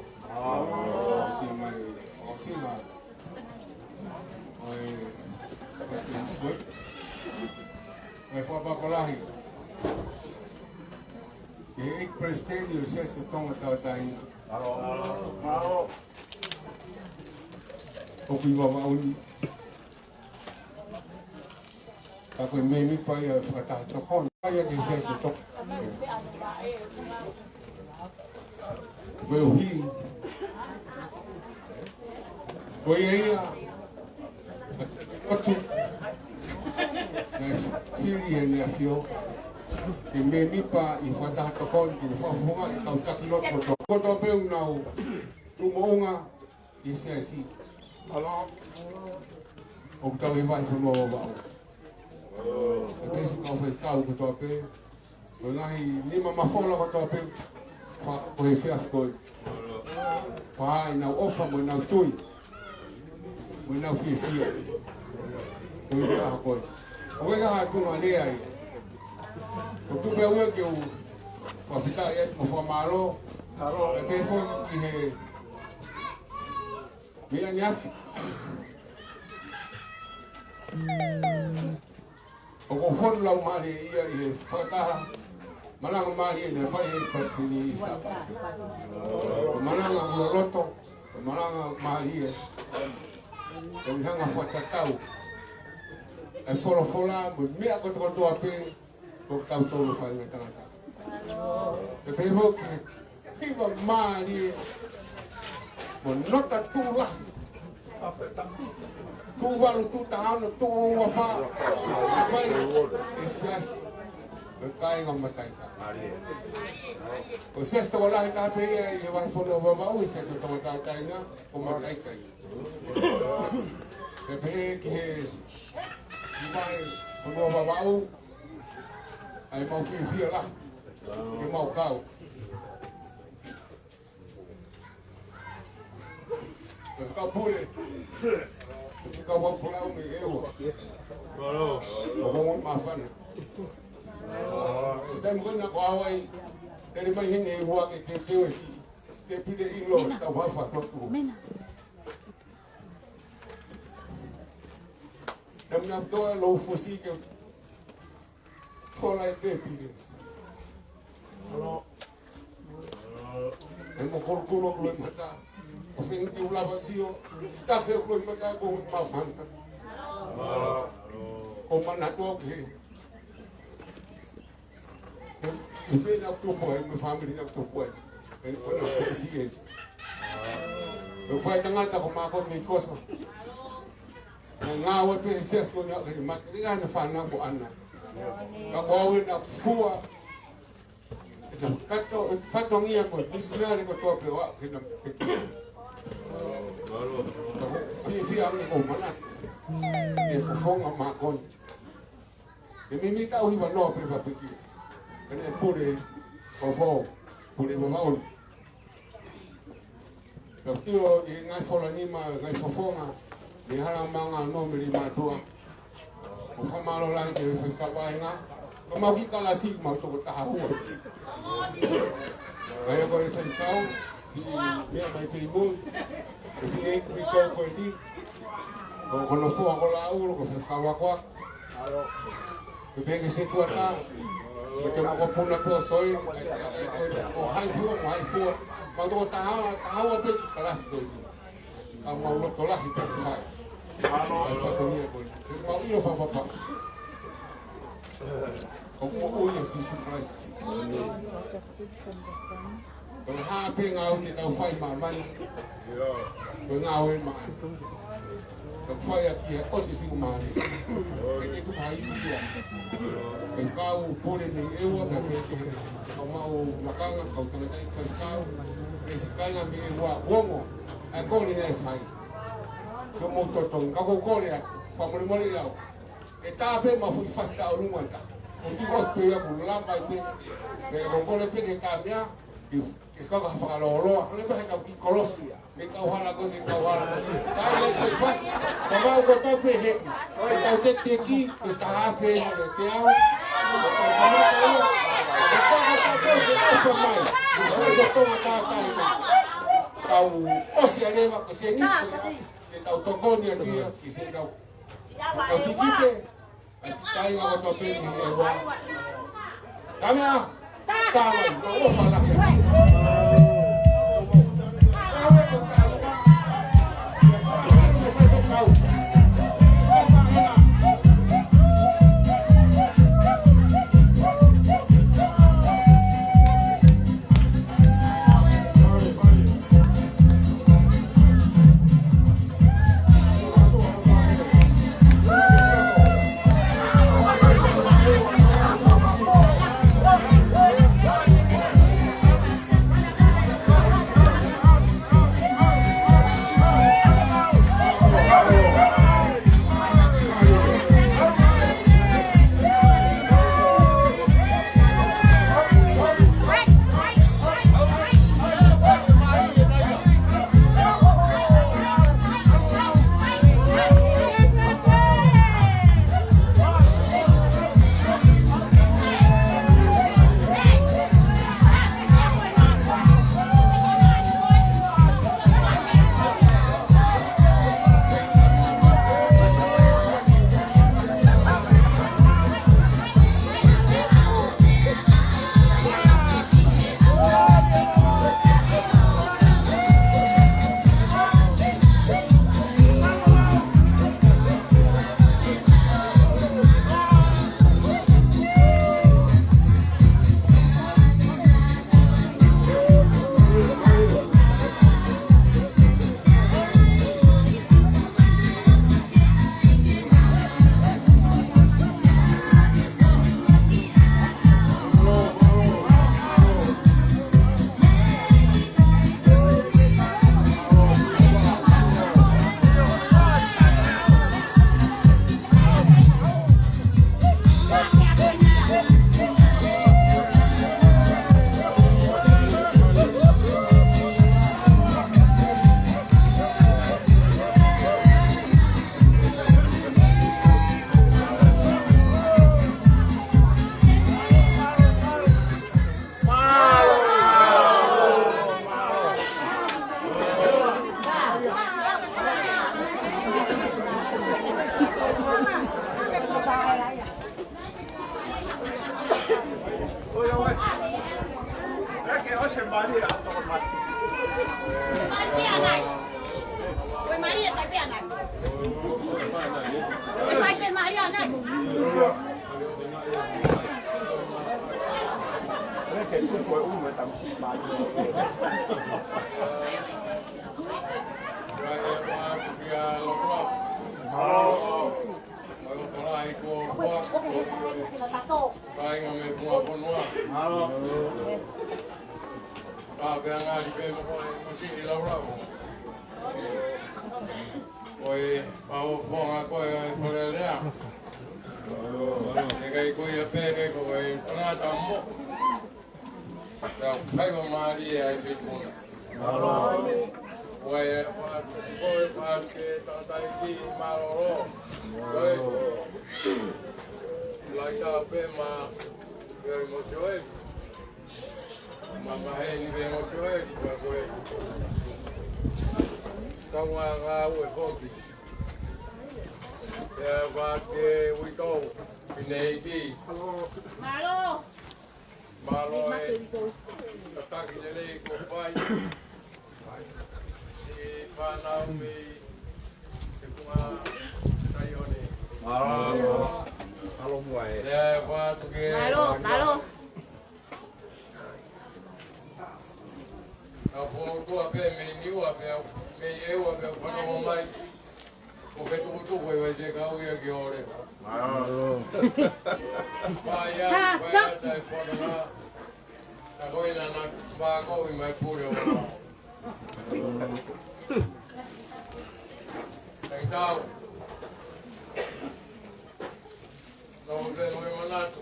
Masih lah. Mas foi para colar aí. E ik presteer die 60 ton het uiteindelijk. Ook wie wat we ook niet. Dat we mee niet bij je vertaald te komen. Je die 60 ton. Wil hier. Wil je hier? Wat toe? Fili e ne afio e me mipa I whata kon I whafunga I kau takilot koto koto peu nau tumounga I se asi o tau I vai whanua o wau e pesi kau whai kau koto peu o ngahi lima mafola koto peu o he whiafkoi wha I nau ofa mo nau tui mo nau fia o I raha koi o e gaha tu malea I o tu pe ue ke o whawhita e o whamaro e pe whongi ki he mea ni afi o ko whonu lau maari ia I he whakataha malanga maari e ne whai he kwastini I sapa o malanga uroloto o malanga maari e o hanga whatatau e wholofola mo mea koto koto ape o tau tōru whai me tangata. E pe hoki hiwa maari mo nota tūlahi. Tūwalu tūtahano tūwa wha. E whai e siasi. E kāinga mataita. O siasi tō lahi tāpe ia I he wai whono wawau I siasi tō tātaina o mataikai. E pe ki he vai whono wawau ai mau fia lah I mau kau e kau pule e kau wau fulau me ewa o kongon mawhana e tai mkona ko awai ere mai hene e hua ke te tewe te pide ilo tau wafa totu e mna toa lo fusi ke Kola e te pide. E mo korkulo lo mata. O finti ula vasio. Ta fe lo mata ko ma fanta. O manato ke. E be na to po e me family na to po. E ko na se si e. E fai tangata ko ma ko mi kosa. Nga wa pe ses ko ya ke ma ke na fa na bo ana. Ka wawe na fua e kato whatongia ko disinare ko tōpe wa ke na peki fia ane ko mana e fufonga makon e mimika uhi wanoa pe wapeki ene pure kofo pure wawaon ka kio I ngai fola nima ngai fufonga ni halang manga no mili matua o whamaro lai te whakawaenga o mau ki kalasi mau toko tahahua Kaya ko e whaikau si mea mai te imu e whine ki kau koe ti o kono fua ko la uro ko whakawa koa e peke se tuata me te moko puna pua soi o hai fua mau toko tahahua pe ki kalasi koe ti a mau loto lahi te whai ai whatonia koe mau ilo whapapa o mo ia si surprise o ha pe ngau te tau whai mamani o ngau e maa o whai aki e o si singu maare e te tupai ia e whau pore me eua pe pe o mau makanga kau tangatai kau e si kaina me eua uongo e kore e whai ko mo totong ka ko kore a whamore mole iau e tāpe ma fui whasta o runga ta o ti waspe ya bula mai te me rongole pe ke kamia ke ka ka whakaloloa ane pa ka ki kolosi me ka uhala ko te ka uhala ko tai le te fasi ka mau ko tau pe he e tau te ki e ta hafe te au e ta kamata ia e ta ka tau te ofa mai e se tonga tātai mai kau osi alewa ko se niki e tau tokoni atia ki se kau kau tikite asi tai ngā wata pe ni e wa kamea tāmai ka ofa lahi Não, não é mandato.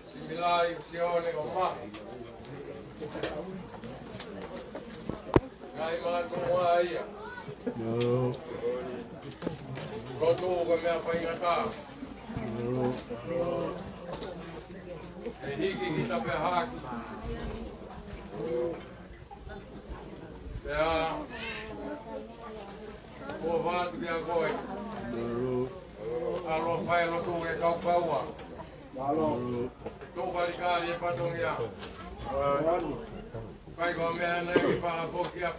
Similari usione con ma. Ngai mga tunga iya. Loto ko mea paingata. Hiki kita pehak. Pea Ovat dia koi. Alo pai loto ke kau kaua. Tu kali patong ya. Pai ko mea na ki pa pokia.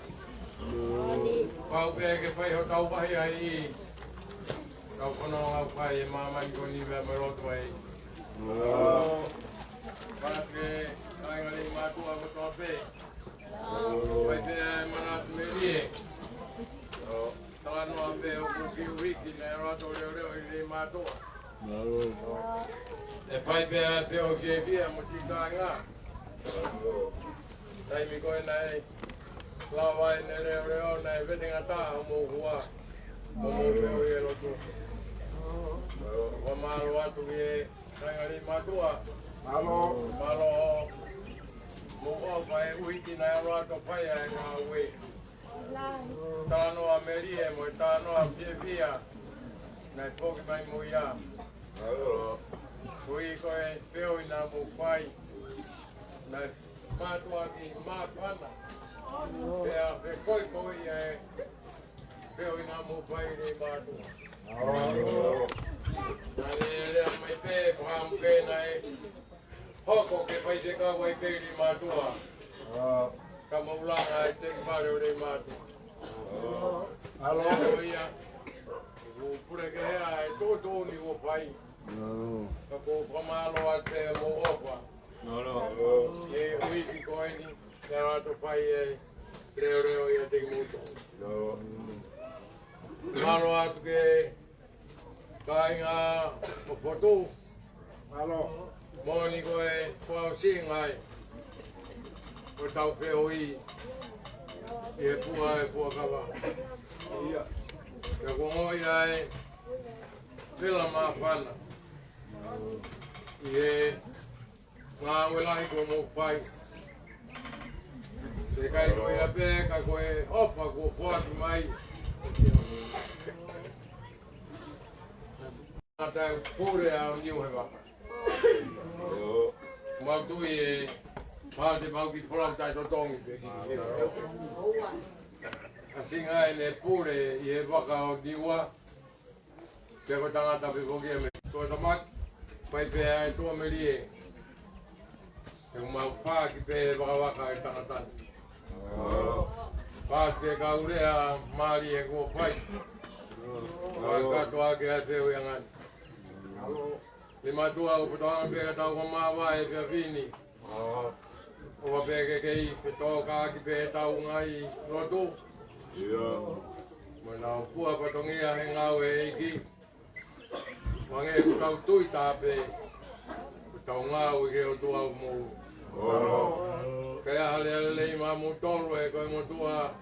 Pau pe ke pai ho tau pai ai. Kau kono au pai mama ko ni be me roto ai. Para que ai ngali matu au to pe. Pai pe mana merie. Tala no ave o ki wiki na roto le le matu. E pai pe o ke via mo ti nga. Dai mi ko nai lava ne le nai vede ngata mo hua. Mo pe o ye lo tu. Wa malo atu ye ngai matua. Malo mo o pai wiki na roto pai nga we. Tano amerie mo tano a via. Nai poki mai mo ya. Kui ko e peo ina mo pai. Na matua ki mapana. Pea pe koi e peo ina mo pai le matua. Nale mai pe pam pe nai. Hoko ke pai te ka wai pe le matua. Ka maulanga e te pare le matua. Alo ia. Pure ke hea e toto ni o pai. Ka ko pamalo a te mo opa. E uiti ko eni. Te rato pai e reo ia te muto. Malo atu ke kainga o fotu. Moni ko e kua singai. Ko tau pe oi. E pua kawa. Ka kongo ia e pela mawhana. Ie ngā welahi ko mo pai. Te kai ko ia pe ka koe opa ko poaki mai. Nata pure au niu he waka. Mautui e pāte mauki polau tai totongi pe ki. Asinga e ne pure i he waka o niua. Te ko tangata pe koki e me. Toa tamak, pai pe e toa merie. Te mau pāki pe e waka e tangatani. Pāke ka urea maari e kua pai. Pai kato ake a teo i angani. Te matua o putoanga peka tau ka mawa e pia vini. O wa peke kei pe tō ka aki pe tau ngai roto. Mo nā pua patongia he ngau e eiki. Wange ku tau tui tāpe. Ku tau ngau i ke o tua u mou. Kaya hale lei ma mo tolu e koe mo tua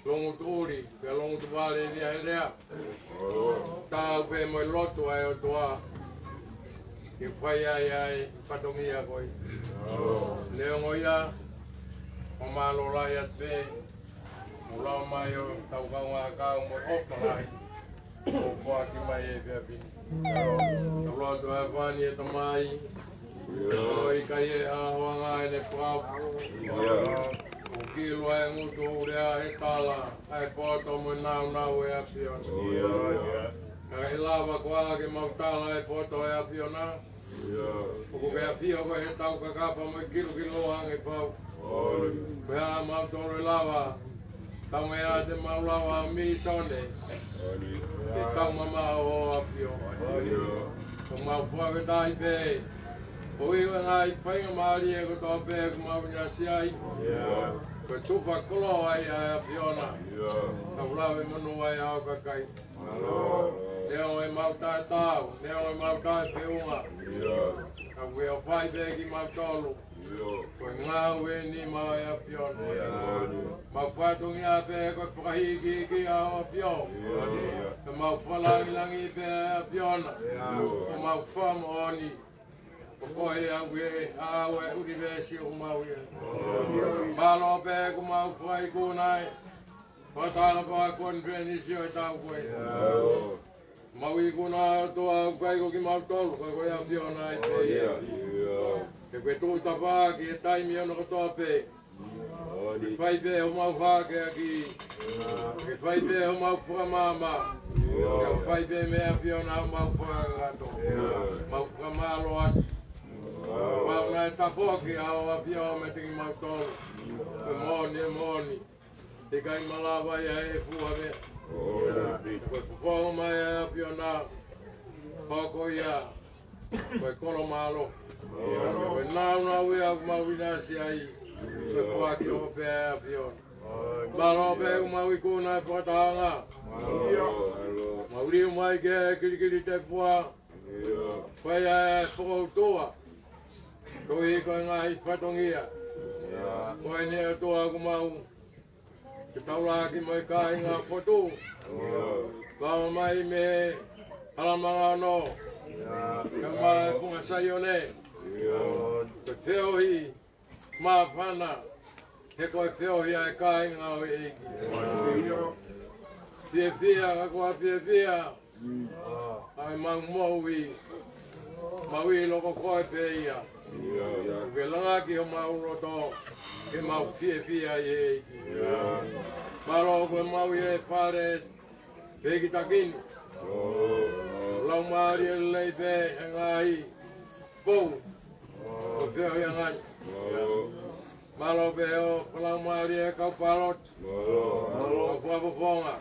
longu turi, pe longu tu vale ni a lea. Tau pe mo lotu ai o tua. Ke pai ai patongia koe. Leo ngoia o malo lai at pe. O lau mai o tau kaunga kau mo opa lai. O kua ki mai e pia pini. Tau lotu e pani e tamai. O i kai e ahoanga e ne pau. O kilo e ngutu urea he tala. Ai poto mo nau e apiona. Ka he lava kua ke mautala e poto e apiona. O ko ke apio ko he tau kakapa mo i kilo hange pau. Mea mautoro e lava. Tau mea te maulawa mi sone. Te tau mama o apio. Ko maupua ke tai pe. O iwa ngai whainga maari e ko tō pē ku mawina si ai. Ko tupa kolo ai a Fiona. Ka urawe manu ai au kakai. Neo e mautai tau, neo e mautai peunga. Ka ue o whai pē ki mautolu. Ko ngau e ni mau e a Fiona. Mau whatungi a pē ko whakahiki ki a o Fio. Ka mau whalangi langi pē a Fiona. Ko mau wham oni. Pokoi awe awe universi o mau ia. Malo pe ku mau fai ku nai. Patala pa kon veni si o tau koe. Mau i ku na to au kai ko ki mau tolu ko ia pio nai te. Ke koe tu tapa ki tai mi ono to pe. Ke fai pe o mau fa ke aki. Ke fai pe o mau fa mama. Ke fai pe me pio na mau fa to. Mau fa malo at. Mau na tapoki au a pio me tingi mau tolu. Moni. Te kai malawa ia e fua me. Koe pupau mai a pio na. Pako ia. Koe kolo malo. Koe nau ia mau inasi ai. Koe puaki o pe a pio. Malo pe mau i kuna e patanga. Mau riu mai ke kiri te pua. Koe ia e pokoutua. Koe i koe ngai patongia. Koe ne toa ku mau. Ke tauraki mai kai ngā potu. Kawa mai me alamanga no. Ka mai punga sayone. Ke whiohi mā whana. He koe whiohi ai kai ngā oi eki. Pia, ka koa pia. Ai mau moui. Maui loko koe pe ia. Ke langaki o mau roto. Ke mau pia i eki. Maro koe mau i e whare peki takini. Lau maari e lei pe e ngai pou. O peo i ngai. Maro pe o lau maari e kau palot. O puapoponga.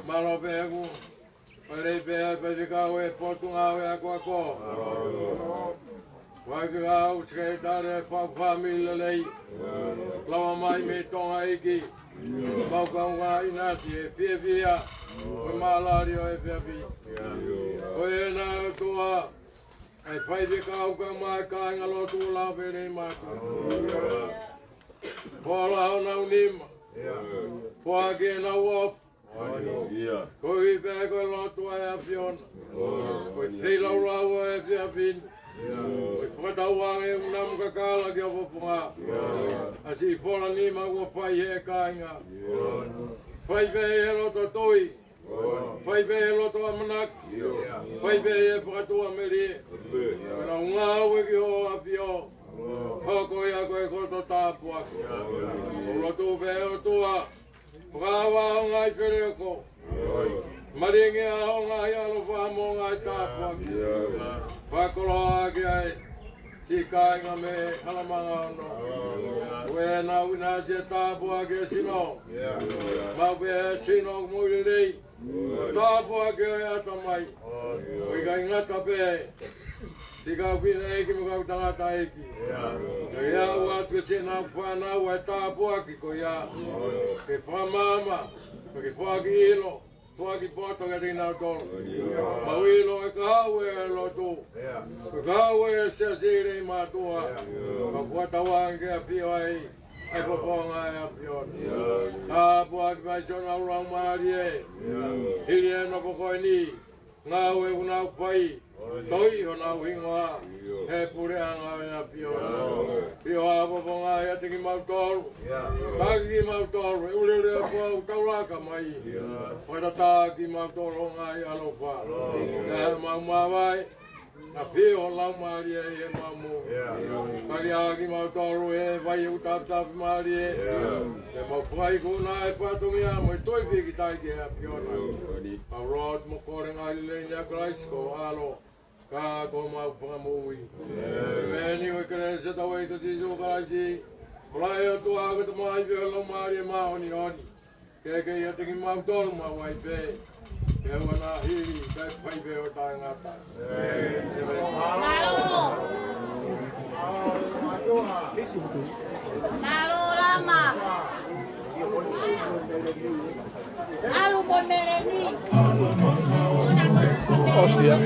Maro pe e ku. O lei pe e pezikau e potunga e ako ako. Wai ki au sekretare whakawhamila lei. Lawa mai me tonga iki. Mau kaunga inasi e pia. Koe malari o e pia. Koe e nā tua. Ai whaide kau ka mai kāinga lotu lau pere matu. Kola au nau nima. Koa ke nau op. Koe i pia koe lotu ai a piona. Koe teilau lau e pia pini. Koe whakatauang e unam kakala ki opo punga. Asi pola nima kua whai he kāinga. Whai pehe e loto toi. Whai pehe e loto amanak. Whai pehe e whakatua meri. Kena unga ue ki ho apio. Hoko ia koe koto tāpuaki. O loto pehe o tua. Whakawa o ngai pereko. Maringi a o ngai alo whamo ngai tāpuaki. Whakoloa ki ai. Si kāinga me halamanga ono. Ue na wina se tāpua ke sino. Mau pe sino muri rei. Tāpua ke ata mai. Ui ka ingata pe. Si ka whina eki mo kau tangata eki. Ka ia uatu ke sena whanau ai tāpua ki ko ia. Ke whamama. Ke whaki ilo. Whaki poto ke tina tolo. Mau ilo e kahau e lotu. Ke kahau e se sire i matua. Ka puatawang ke a pio ai. Ai poponga e a pio. Tāpua ki mai sona urang maari e. Hiri e no pokoi ni. Ngau e unau pai. Toi o nau hingoa. He pure anga e a pio. Pio a poponga e a tiki mau tolu. Taki mau tolu. E ule rea pua utauraka mai. Whaita ki mau tolu ngai alofa. E mau mawai. A pio lau maari e mamu. Kari a ki mau tolu e vai utaptapi maari e. E mau whai kuna e patungia mo i toi piki taiki e a pio na. Au rot mo kore ngai leina Kraisko alo. Ka ko mau whangamui. Meni o kere se tau e tati so karaji. Plai o tua ko te mai pe lau maari e mahoni honi. Keke ia tiki mau tolu mau ai pe. Ke wana hiri kai whai pe o tai ngata. Malo lama. Alu pun mereni. Osia.